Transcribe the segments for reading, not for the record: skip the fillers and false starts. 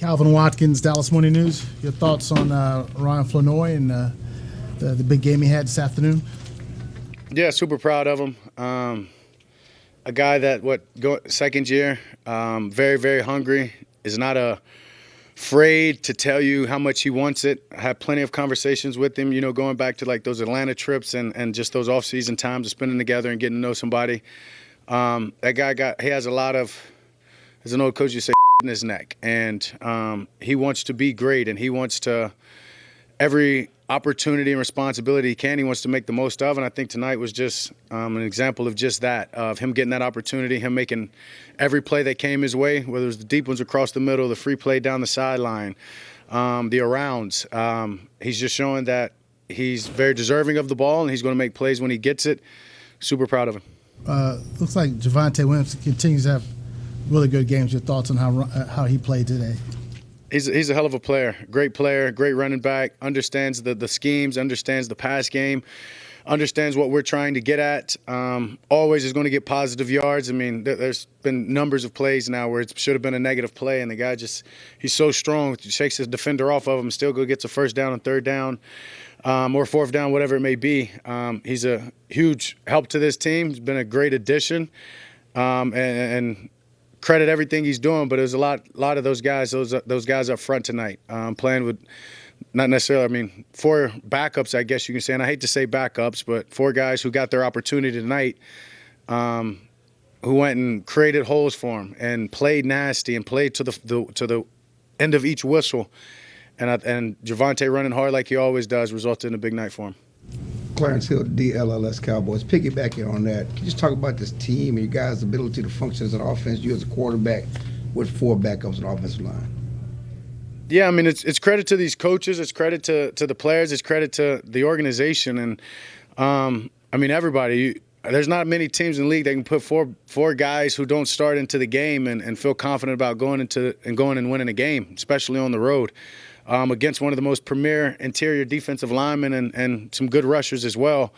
Calvin Watkins, Dallas Morning News. Your thoughts on Ryan Floyen and the big game he had this afternoon? Yeah, super proud of him. A guy that second year, very, very hungry, is not afraid to tell you how much he wants it. I had plenty of conversations with him, going back to like those Atlanta trips and just those off-season times of spending together and getting to know somebody. That guy he has a lot of, as an old coach you say, in his neck, and he wants to be great, and he wants to every opportunity and responsibility he can, he wants to make the most of. And I think tonight was just an example of just that, of him getting that opportunity, him making every play that came his way, whether it was the deep ones across the middle, the free play down the sideline, the arounds. He's just showing that he's very deserving of the ball, and he's going to make plays when he gets it. Super proud of him. Looks like Javvante Whims continues to have really good games. Your thoughts on how he played today? He's a hell of a player, great running back, understands the schemes, understands the pass game, understands what we're trying to get at. Always is going to get positive yards. I mean, there's been numbers of plays now where it should have been a negative play, and the guy he's so strong, he shakes his defender off of him, still gets a first down and third down, or fourth down, whatever it may be. He's a huge help to this team. He's been a great addition, and credit everything he's doing, but there's a lot of those guys up front tonight, playing with not necessarily, 4 backups, I guess you can say, and I hate to say backups, but 4 guys who got their opportunity tonight, who went and created holes for him and played nasty and played to the end of each whistle, and Javvante running hard like he always does resulted in a big night for him. Clarence Hill, DLLS Cowboys. Piggybacking on that, can you just talk about this team and you guys' ability to function as an offense, you as a quarterback with 4 backups on the offensive line? Yeah, it's credit to these coaches, it's credit to the players, it's credit to the organization, and everybody. There's not many teams in the league that can put four guys who don't start into the game and feel confident about going and winning a game, especially on the road. Against one of the most premier interior defensive linemen and some good rushers as well.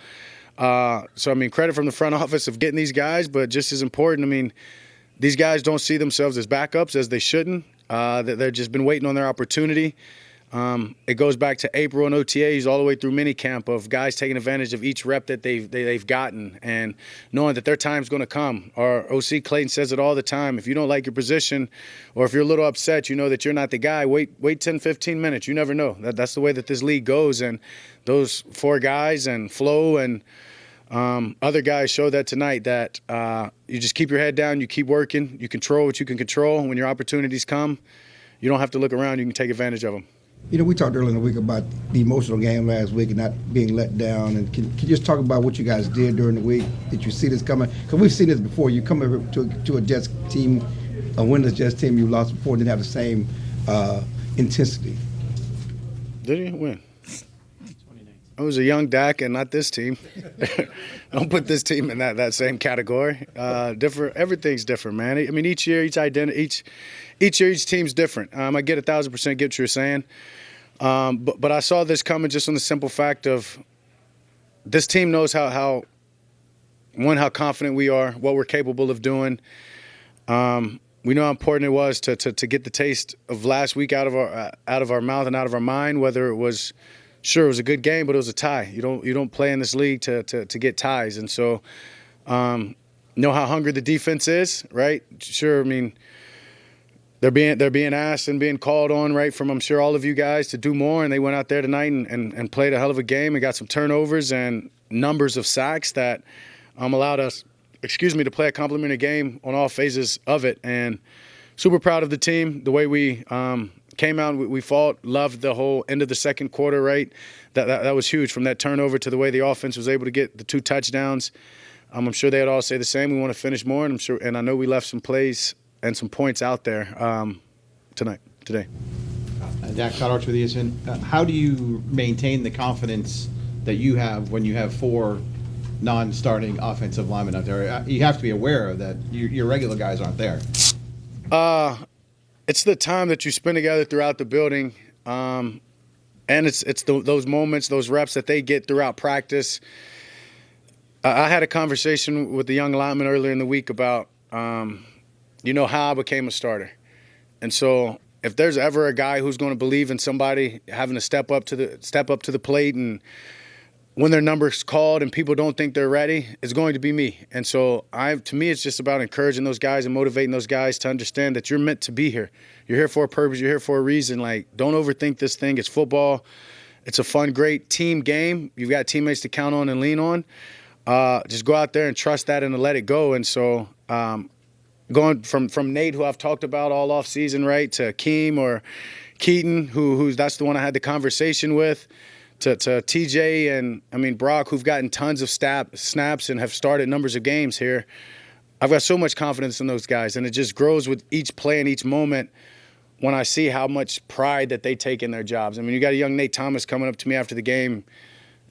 Credit from the front office of getting these guys, but just as important, these guys don't see themselves as backups, as they shouldn't. They've just been waiting on their opportunity. It goes back to April and OTAs all the way through minicamp of guys taking advantage of each rep that they've gotten and knowing that their time's going to come. Our OC Clayton says it all the time. If you don't like your position or if you're a little upset, you know that you're not the guy. Wait 10, 15 minutes. You never know. That's the way that this league goes. And those 4 guys and Flo and other guys show that tonight, that you just keep your head down, you keep working, you control what you can control. When your opportunities come, you don't have to look around. You can take advantage of them. We talked earlier in the week about the emotional game last week and not being let down. And can you just talk about what you guys did during the week? Did you see this coming? Because we've seen this before. You come over to a Jets team, a winless Jets team you lost before, didn't have the same intensity. Did he win? I was a young Dak and not this team. Don't put this team in that same category. Different. Everything's different, man. Each year, each year, each team's different. I get 1,000% get what you're saying. But I saw this coming just on the simple fact of this team knows how confident we are, what we're capable of doing. We know how important it was to get the taste of last week out of our mouth and out of our mind, whether it was – sure, it was a good game, but it was a tie. You don't play in this league to get ties. And so know how hungry the defense is, right? Sure, they're being asked and being called on, right, from I'm sure all of you guys to do more, and they went out there tonight and played a hell of a game and got some turnovers and numbers of sacks that allowed us, to play a complimentary game on all phases of it. And super proud of the team, the way we came out, we fought, loved the whole end of the second quarter, right? That was huge, from that turnover to the way the offense was able to get the 2 touchdowns. I'm sure they'd all say the same. We want to finish more, and I know we left some plays and some points out there today. Dak, Todd Arch with ESPN. How do you maintain the confidence that you have when you have 4 non-starting offensive linemen out there? You have to be aware of that. Your regular guys aren't there. It's the time that you spend together throughout the building, and it's those moments, those reps that they get throughout practice. I had a conversation with the young lineman earlier in the week about, how I became a starter. And so if there's ever a guy who's going to believe in somebody having to step up to the plate and when their number's called and people don't think they're ready, it's going to be me. And so to me, it's just about encouraging those guys and motivating those guys to understand that you're meant to be here. You're here for a purpose. You're here for a reason. Like, don't overthink this thing. It's football. It's a fun, great team game. You've got teammates to count on and lean on. Just go out there and trust that and to let it go. And so going from Nate, who I've talked about all off season, right, to Keem or Keaton, who's that's the one I had the conversation with, to TJ and Brock, who've gotten tons of snaps and have started numbers of games here. I've got so much confidence in those guys, and it just grows with each play and each moment when I see how much pride that they take in their jobs. I mean, you got a young Nate Thomas coming up to me after the game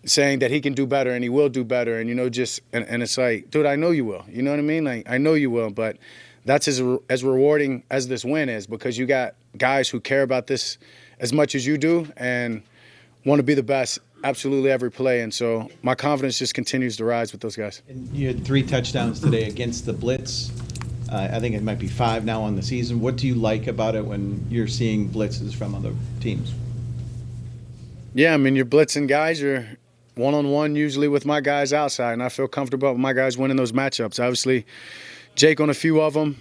saying that he can do better and he will do better, and and it's like, dude, I know you will. You know what I mean? Like, I know you will, but that's as rewarding as this win is, because you got guys who care about this as much as you do and want to be the best absolutely every play. And so my confidence just continues to rise with those guys. And you had 3 touchdowns today against the blitz. I think it might be 5 now on the season. What do you like about it when you're seeing blitzes from other teams? Yeah, I mean, you're blitzing guys. You're one-on-one usually with my guys outside, and I feel comfortable with my guys winning those matchups. Obviously, Jake on a few of them.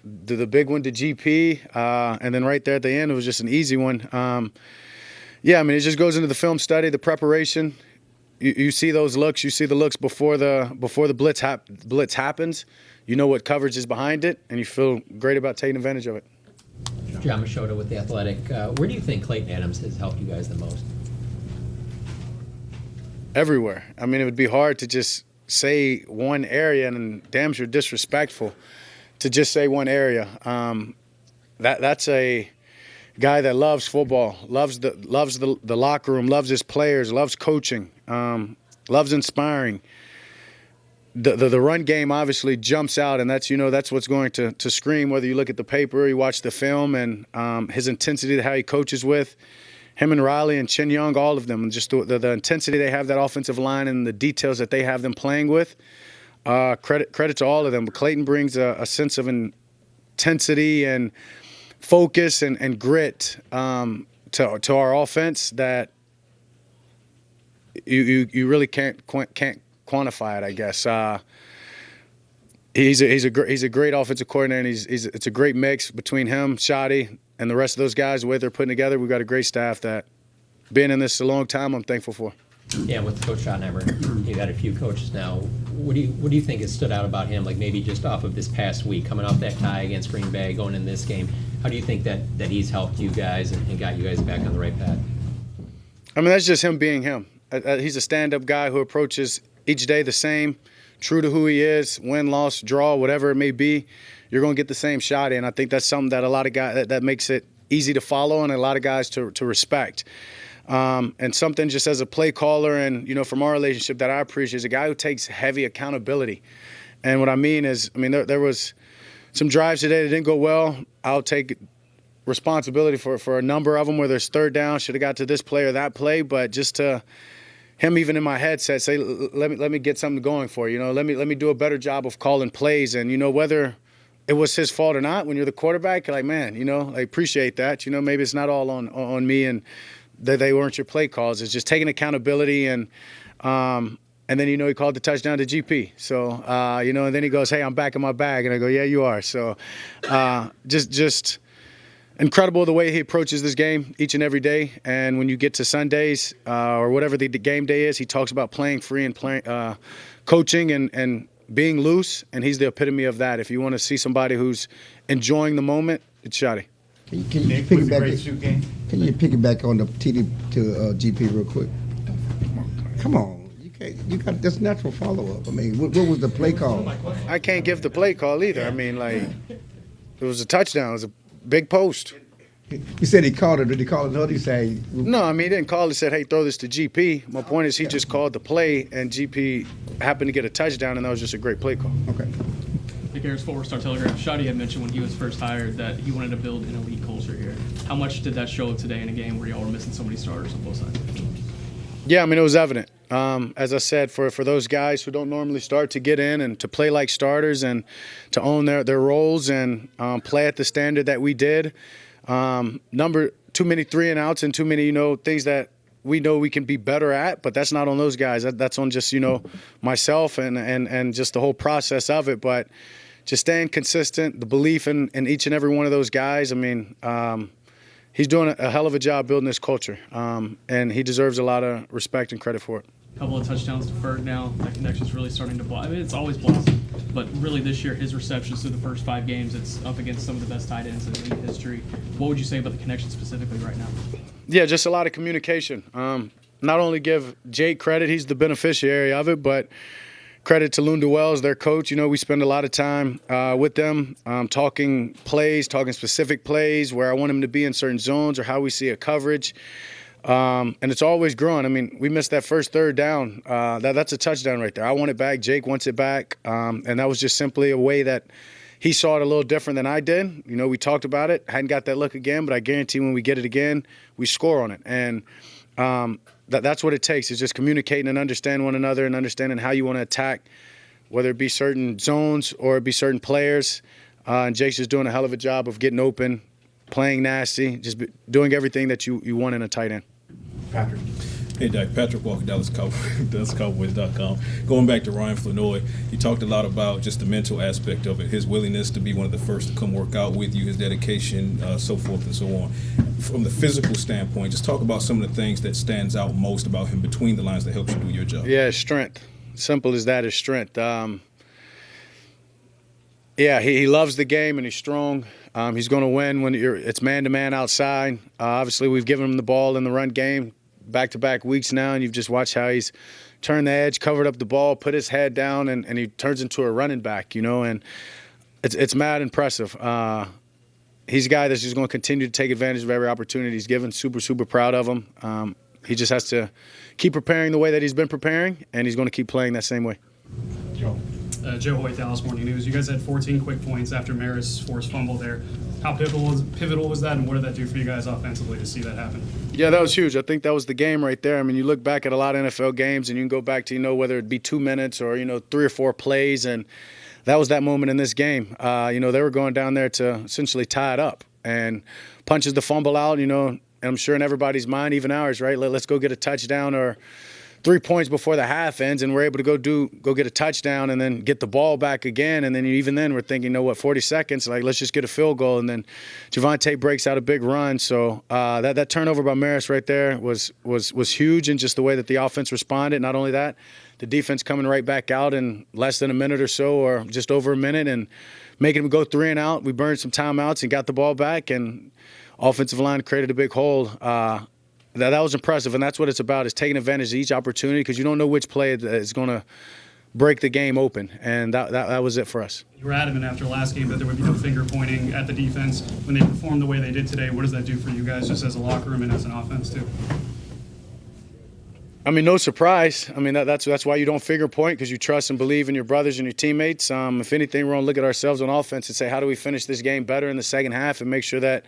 The big one to GP, and then right there at the end, it was just an easy one. Yeah, I mean, it just goes into the film study, the preparation. You see those looks. You see the looks before the blitz happens. You know what coverage is behind it, and you feel great about taking advantage of it. John Machota with The Athletic. Where do you think Clayton Adams has helped you guys the most? Everywhere. I mean, it would be hard to just say one area, and damn sure disrespectful to just say one area. That's a guy that loves football, loves the locker room, loves his players, loves coaching, loves inspiring. The run game obviously jumps out, and that's what's going to scream whether you look at the paper or you watch the film, and his intensity, how he coaches with him and Riley and Chin Young, all of them, and just the intensity they have, that offensive line, and the details that they have them playing with. Credit to all of them. But Clayton brings a sense of intensity and focus and grit to our offense that you really can't quantify it, I guess. He's a great offensive coordinator, and it's a great mix between him, Shotty, and the rest of those guys. The way they're putting together, we've got a great staff that, being in this a long time, I'm thankful for. Yeah, with Coach Schottenheimer, you've had a few coaches now. What do you think has stood out about him? Like maybe just off of this past week, coming off that tie against Green Bay, going in this game. How do you think that he's helped you guys and got you guys back on the right path? I mean, that's just him being him. He's a stand-up guy who approaches each day the same, true to who he is, win, loss, draw, whatever it may be. You're going to get the same shot in. I think that's something that a lot of guys that makes it easy to follow and a lot of guys to respect. And something just as a play caller and, from our relationship that I appreciate is a guy who takes heavy accountability. And what I mean is, there was some drives today that didn't go well. I'll take responsibility for a number of them where there's third down, should have got to this play or that play, but just to him even in my headset say, let me get something going for you. Let me do a better job of calling plays. And, whether it was his fault or not, when you're the quarterback, you're like, man, I appreciate that. Maybe it's not all on me and that they weren't your play calls. It's just taking accountability and then, he called the touchdown to GP. So, and then he goes, hey, I'm back in my bag. And I go, yeah, you are. So just incredible the way he approaches this game each and every day. And when you get to Sundays or whatever the game day is, he talks about playing free and coaching and being loose. And he's the epitome of that. If you want to see somebody who's enjoying the moment, it's Shotty. Can you piggyback on the TD to GP real quick? Come on. You got this natural follow-up. What was the play call? I can't give the play call either. It was a touchdown. It was a big post. You said he called it. Did he call another? He say no. He didn't call. He said, "Hey, throw this to GP." My point is, he just called the play, and GP happened to get a touchdown, and that was just a great play call. Okay. The Garrett's Forward Star Telegraph, Shotty had mentioned when he was first hired that he wanted to build an elite culture here. How much did that show today in a game where y'all were missing so many starters on both sides? Yeah, it was evident. As I said, for those guys who don't normally start to get in and to play like starters and to own their roles and play at the standard that we did. Too many 3-and-outs and too many, things that we know we can be better at, but that's not on those guys. That's on just, myself and just the whole process of it. But just staying consistent, the belief in each and every one of those guys. I mean, he's doing a hell of a job building this culture, and he deserves a lot of respect and credit for it. A couple of touchdowns deferred now. That connection's really starting to blossom. I mean, it's always blossomed, but really this year, his receptions through the first 5 games, it's up against some of the best tight ends in league history. What would you say about the connection specifically right now? Yeah, just a lot of communication. Not only give Jake credit, he's the beneficiary of it, but credit to Lunda Wells, their coach. We spend a lot of time with them talking plays, talking specific plays, where I want him to be in certain zones or how we see a coverage. And it's always growing. I mean, we missed that first third down. That's a touchdown right there. I want it back. Jake wants it back. And that was just simply a way that he saw it a little different than I did. We talked about it. Hadn't got that look again, but I guarantee when we get it again, we score on it. And that's what it takes, is just communicating and understanding one another and understanding how you want to attack, whether it be certain zones or it be certain players. And Jake's just doing a hell of a job of getting open, playing nasty, just doing everything that you want in a tight end. Patrick. Hey, Dak. Patrick Walker, DallasCowboys.com. Going back to Ryan Floyen, you talked a lot about just the mental aspect of it, his willingness to be one of the first to come work out with you, his dedication, so forth and so on. From the physical standpoint, just talk about some of the things that stands out most about him between the lines that helps you do your job. Yeah, strength. Simple as that is strength. Yeah, he loves the game and he's strong. He's going to win when it's man-to-man outside. Obviously, we've given him the ball in the run game back-to-back weeks now, and you've just watched how he's turned the edge, covered up the ball, put his head down, and he turns into a running back, and it's mad impressive. He's a guy that's just going to continue to take advantage of every opportunity he's given. Super, super proud of him. He just has to keep preparing the way that he's been preparing, and he's going to keep playing that same way. Joe. Joe Hoyt, Dallas Morning News. You guys had 14 quick points after Maris' forced fumble there. How pivotal was that, and what did that do for you guys offensively to see that happen? Yeah, that was huge. I think that was the game right there. I mean, you look back at a lot of NFL games, and you can go back to, whether it be 2 minutes or, 3 or 4 plays, and that was that moment in this game. They were going down there to essentially tie it up, and punches the fumble out, and I'm sure in everybody's mind, even ours, right? Let's go get a touchdown or 3 points before the half ends, and we're able to go get a touchdown and then get the ball back again. And then even then we're thinking, 40 seconds, let's just get a field goal. And then Javvante breaks out a big run. So that turnover by Maris right there was huge, and just the way that the offense responded. Not only that, the defense coming right back out in less than a minute or so, or just over a minute, and making them go 3 and out. We burned some timeouts and got the ball back, and offensive line created a big hole. That was impressive, and that's what it's about, is taking advantage of each opportunity, because you don't know which play is going to break the game open, and that was it for us. You were adamant after last game that there would be no finger pointing at the defense. When they performed the way they did today, what does that do for you guys just as a locker room and as an offense too? I mean, no surprise. I mean, that's why you don't finger point, because you trust and believe in your brothers and your teammates. If anything, we're going to look at ourselves on offense and say, how do we finish this game better in the second half and make sure that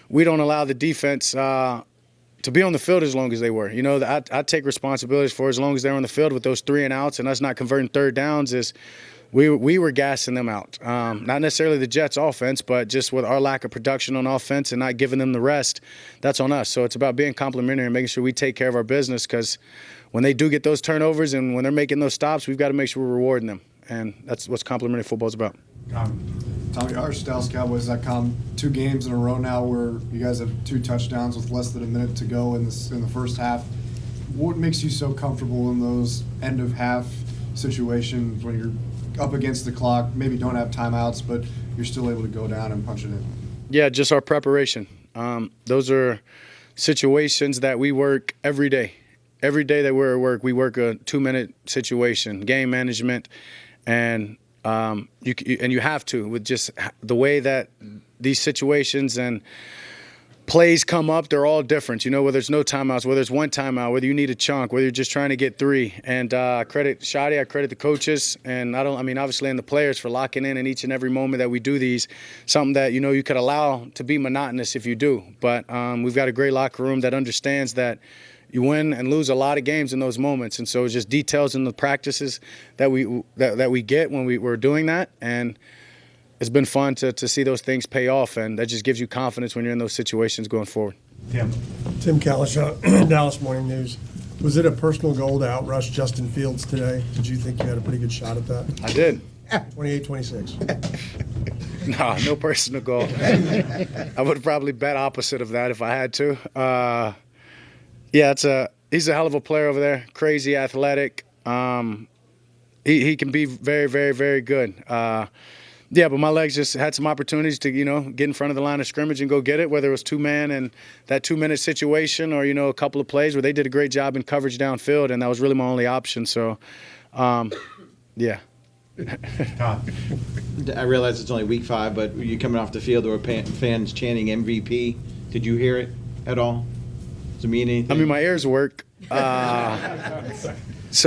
we don't allow the defense to be on the field as long as they were. I take responsibilities for as long as they're on the field with those 3 and outs and us not converting third downs. Is we were gassing them out. Not necessarily the Jets' offense, but just with our lack of production on offense and not giving them the rest, that's on us. So it's about being complimentary and making sure we take care of our business, because when they do get those turnovers and when they're making those stops, we've got to make sure we're rewarding them. And that's what complimentary football is about. Tommy Arch, DallasCowboys.com. 2 games in a row now where you guys have 2 touchdowns with less than a minute to go in the first half. What makes you so comfortable in those end of half situations when you're up against the clock, maybe don't have timeouts, but you're still able to go down and punch it in? Yeah, just our preparation. Those are situations that we work every day. Every day that we're at work, we work a 2-minute situation, game management, and you have to, with just the way that these situations and plays come up, they're all different. Whether there's no timeouts, whether there's one timeout, whether you need a chunk, whether you're just trying to get 3. And I credit Shadi, I credit the coaches, and obviously, and the players for locking in each and every moment that we do these. Something that you could allow to be monotonous if you do. But we've got a great locker room that understands that you win and lose a lot of games in those moments. And so it's just details in the practices that we get when we're doing that. And it's been fun to see those things pay off, and that just gives you confidence when you're in those situations going forward. Tim Kalish, Dallas Morning News. Was it a personal goal to outrush Justin Fields today? Did you think you had a pretty good shot at that? I did. 28-26. No personal goal. I would probably bet opposite of that if I had to. He's a hell of a player over there. Crazy athletic. He can be very, very, very good. But my legs just had some opportunities to, get in front of the line of scrimmage and go get it, whether it was 2-man and that 2-minute situation or, a couple of plays where they did a great job in coverage downfield, and that was really my only option. So, yeah. I realize it's only week 5, but you coming off the field, there were fans chanting MVP. Did you hear it at all? Does it mean anything? My ears work. So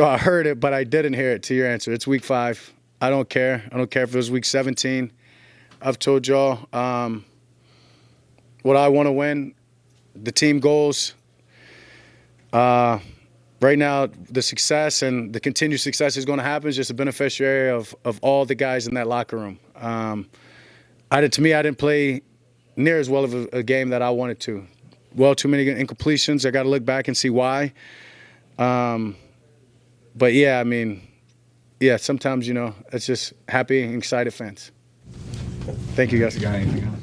I heard it, but I didn't hear it, to your answer. It's week 5. I don't care. I don't care if it was week 17. I've told y'all what I want to win, the team goals. Right now, the success and the continued success is going to happen. It's just a beneficiary of all the guys in that locker room. I didn't play near as well of a game that I wanted to. Well, too many incompletions. I got to look back and see why. But sometimes, it's just happy and excited fans. Thank you, guys. You got anything else?